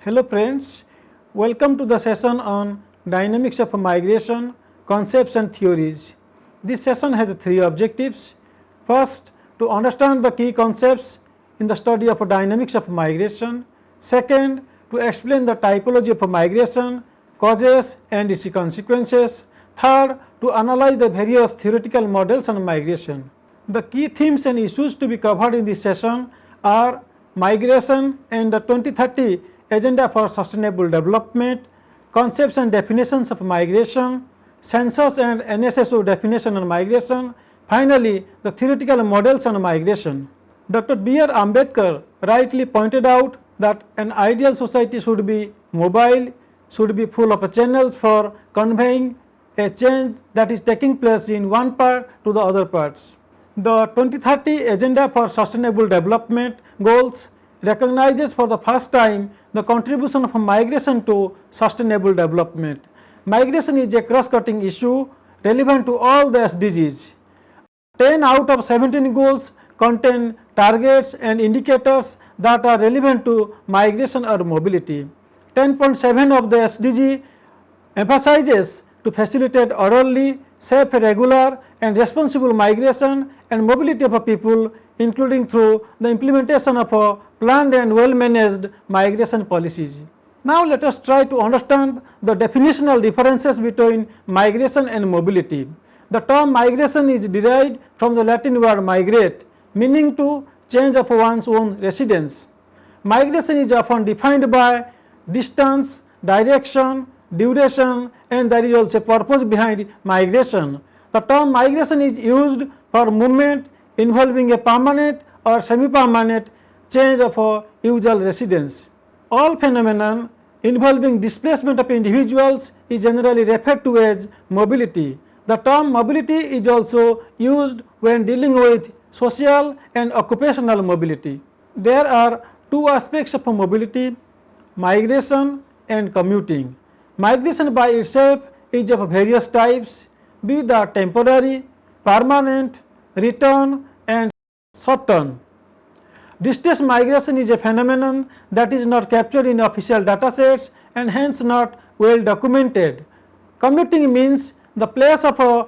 Hello friends, welcome to the session on Dynamics of Migration, Concepts and Theories. This session has three objectives. First, to understand the key concepts in the study of dynamics of migration. Second, to explain the typology of migration, causes and its consequences. Third, to analyze the various theoretical models on migration. The key themes and issues to be covered in this session are migration and the 2030 Agenda for Sustainable Development, concepts and definitions of migration, Census and NSSO definition on migration, finally the theoretical models on migration. Dr. B.R. Ambedkar rightly pointed out that an ideal society should be mobile, should be full of channels for conveying a change that is taking place in one part to the other parts. The 2030 Agenda for Sustainable Development goals recognizes for the first time the contribution of migration to sustainable development. Migration is a cross-cutting issue relevant to all the SDGs. 10 out of 17 goals contain targets and indicators that are relevant to migration or mobility. 10.7 of the SDG emphasizes to facilitate orderly, safe, regular and responsible migration and mobility of people, including through the implementation of planned and well-managed migration policies. Now let us try to understand the definitional differences between migration and mobility. The term migration is derived from the Latin word migrate, meaning to change of one's own residence. Migration is often defined by distance, direction, duration, and there is also a purpose behind migration. The term migration is used for movement involving a permanent or semi-permanent change of a usual residence. All phenomena involving displacement of individuals is generally referred to as mobility. The term mobility is also used when dealing with social and occupational mobility. There are two aspects of mobility: migration and commuting. Migration by itself is of various types, be the temporary, permanent, return and short-term. Distance migration is a phenomenon that is not captured in official datasets and hence not well documented. Commuting means the place of a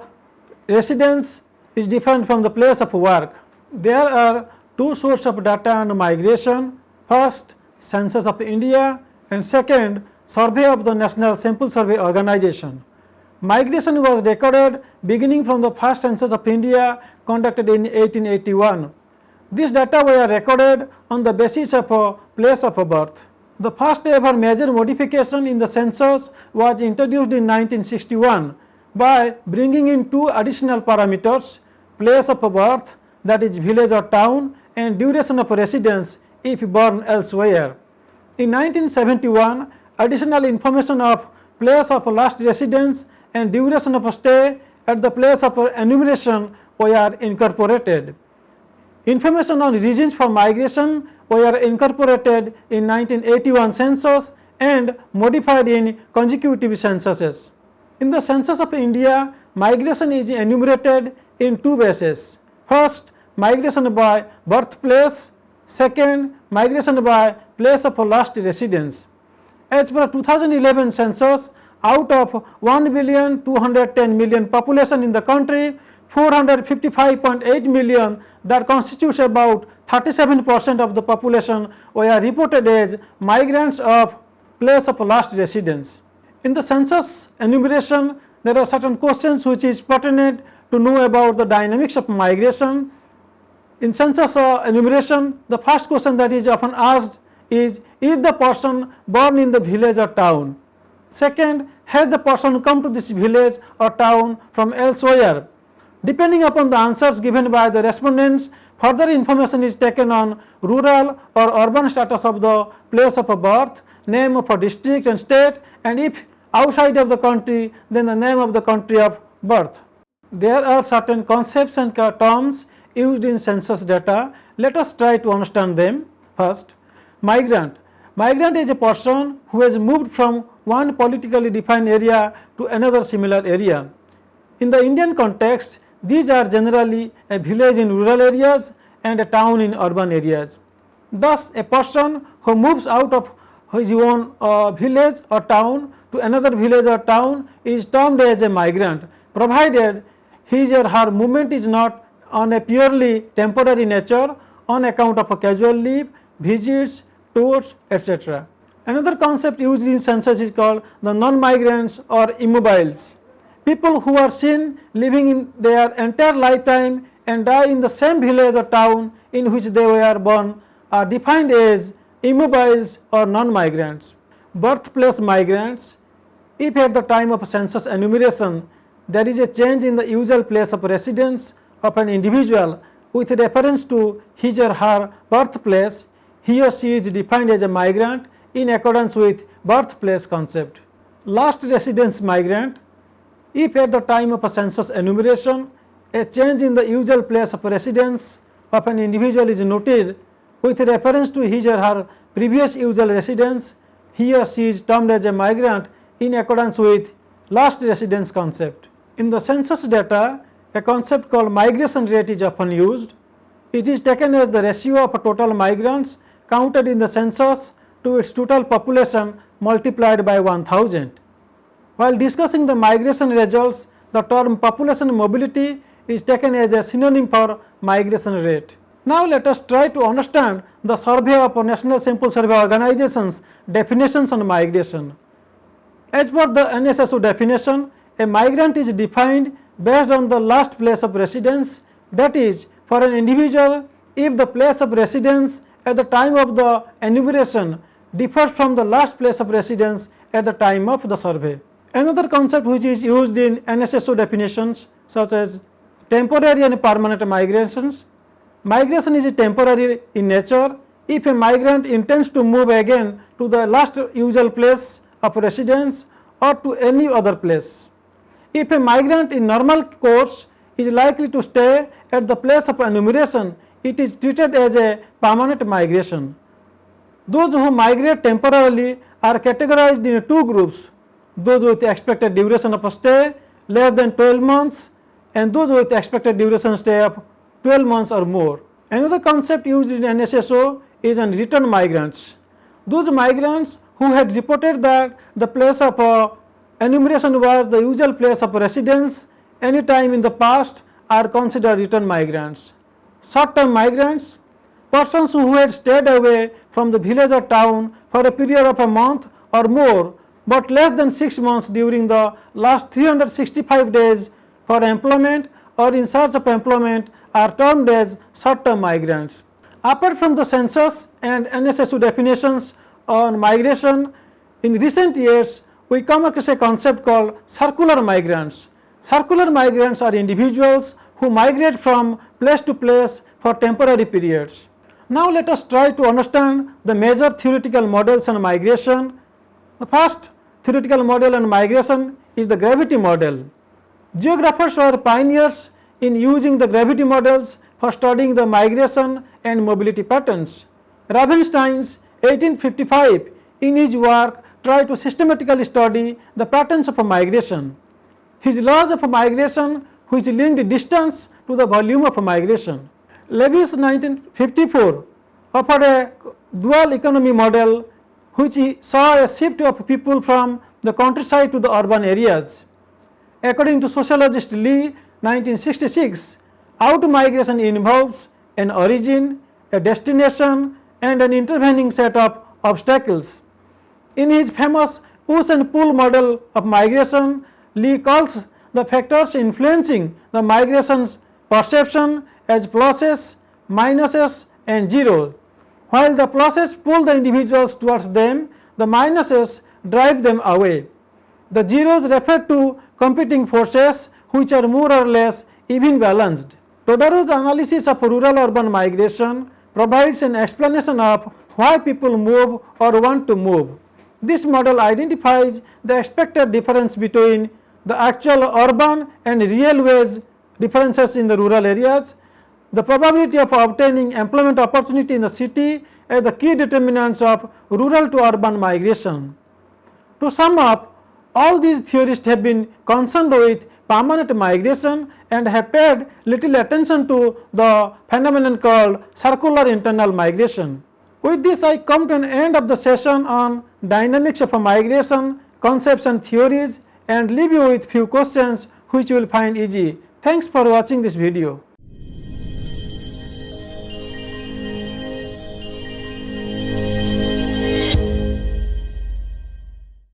residence is different from the place of work. There are two sources of data on migration. First, Census of India, and second, Survey of the National Sample Survey Organization. Migration was recorded beginning from the first census of India conducted in 1881. These data were recorded on the basis of a place of birth. The first ever major modification in the census was introduced in 1961 by bringing in two additional parameters: place of birth, that is village or town, and duration of residence if born elsewhere. In 1971, additional information of place of last residence and duration of stay at the place of enumeration were incorporated. Information on reasons for migration were incorporated in 1981 census and modified in consecutive censuses. In the Census of India, migration is enumerated in two bases. First, migration by birthplace. Second, migration by place of last residence. As per 2011 census, out of 1,210,000,000 population in the country, 455.8 million, that constitutes about 37% of the population, were reported as migrants of place of last residence. In the census enumeration, there are certain questions which is pertinent to know about the dynamics of migration. In census enumeration, the first question that is often asked is the person born in the village or town? Second, has the person come to this village or town from elsewhere? Depending upon the answers given by the respondents, further information is taken on rural or urban status of the place of birth, name of a district and state, and if outside of the country, then the name of the country of birth. There are certain concepts and terms used in census data. Let us try to understand them. First, migrant. Migrant is a person who has moved from one politically defined area to another similar area. In the Indian context, these are generally a village in rural areas and a town in urban areas. Thus, a person who moves out of his own village or town to another village or town is termed as a migrant, provided his or her movement is not on a purely temporary nature on account of a casual leave, visits, tours, etc. Another concept used in census is called the non-migrants or immobiles. People who are seen living in their entire lifetime and die in the same village or town in which they were born are defined as immobiles or non-migrants. Birthplace migrants, if at the time of census enumeration there is a change in the usual place of residence of an individual with reference to his or her birthplace, he or she is defined as a migrant in accordance with birthplace concept. Last residence migrant, if at the time of a census enumeration a change in the usual place of residence of an individual is noted with reference to his or her previous usual residence, he or she is termed as a migrant in accordance with last residence concept. In the census data, a concept called migration rate is often used. It is taken as the ratio of total migrants counted in the census to its total population multiplied by 1000. While discussing the migration results, the term population mobility is taken as a synonym for migration rate. Now let us try to understand the survey of National Sample Survey Organization's definitions on migration. As per the NSSO definition, a migrant is defined based on the last place of residence, that is, for an individual, if the place of residence at the time of the enumeration differs from the last place of residence at the time of the survey. Another concept which is used in NSSO definitions such as temporary and permanent migrations. Migration is temporary in nature if a migrant intends to move again to the last usual place of residence or to any other place. If a migrant in normal course is likely to stay at the place of enumeration, it is treated as a permanent migration. Those who migrate temporarily are categorized in two groups: those with expected duration of stay less than 12 months and those with expected duration stay of 12 months or more. Another concept used in NSSO is on return migrants. Those migrants who had reported that the place of enumeration was the usual place of residence any time in the past are considered return migrants. Short-term migrants, persons who had stayed away from the village or town for a period of a month or more but less than 6 months during the last 365 days for employment or in search of employment are termed as short-term migrants. Apart from the census and NSSO definitions on migration, in recent years we come across a concept called circular migrants. Circular migrants are individuals who migrate from place to place for temporary periods. Now let us try to understand the major theoretical models on migration. The first theoretical model on migration is the gravity model. Geographers were pioneers in using the gravity models for studying the migration and mobility patterns. Ravenstein's 1855 in his work tried to systematically study the patterns of migration. His laws of migration which linked distance to the volume of migration. Levy's 1954 offered a dual economy model which saw a shift of people from the countryside to the urban areas. According to sociologist Lee, 1966, out-migration involves an origin, a destination, and an intervening set of obstacles. In his famous push and pull model of migration, Lee calls the factors influencing the migration's perception as pluses, minuses, and zeros. While the pluses pull the individuals towards them, the minuses drive them away. The zeros refer to competing forces which are more or less even balanced. Todaro's analysis of rural-urban migration provides an explanation of why people move or want to move. This model identifies the expected difference between the actual urban and real wage differences in the rural areas, the probability of obtaining employment opportunity in the city as the key determinants of rural to urban migration. To sum up, all these theorists have been concerned with permanent migration and have paid little attention to the phenomenon called circular internal migration. With this, I come to an end of the session on dynamics of migration, concepts and theories, and leave you with few questions which you will find easy. Thanks for watching this video.